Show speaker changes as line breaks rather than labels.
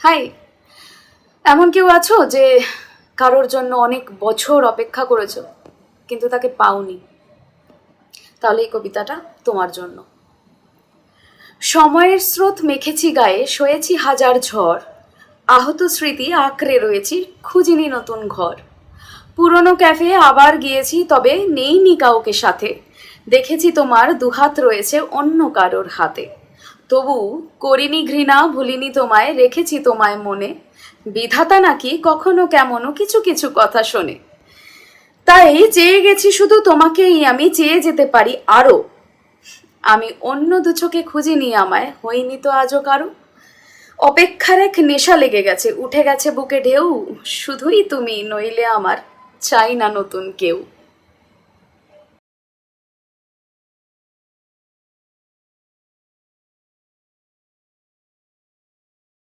High. এমন কেউ আছো যে কারোর জন্য অনেক বছর অপেক্ষা করেছো কিন্তু তাকে পাওনি? তাহলে এই কবিতাটা তোমার জন্য। সময়ের স্রোত মেখেছি গায়ে, সয়েছি হাজার ঝড়, আহত স্মৃতি আঁকড়ে রয়েছি, খুঁজিনি নতুন ঘর। পুরনো ক্যাফে আবার গিয়েছি, তবে নেইনি কাউকে সাথে, দেখেছি তোমার দুহাত রয়েছে অন্য কারোর হাতে। তবু করিনি ঘৃণা, ভুলিনি তোমায়, রেখেছি তোমায় মনে। বিধাতা নাকি কখনো কেমনও কিছু কিছু কথা শোনে। তাই চেয়ে গেছি শুধু তোমাকেই, আমি চেয়ে যেতে পারি আরো। আমি অন্য দু চোখে খুঁজিনি আমায়, হইনি তো আজও কারো। অপেক্ষার এক নেশা লেগে গেছে, উঠে গেছে বুকে ঢেউ, শুধুই তুমি, নইলে আমার চাই না নতুন কেউ।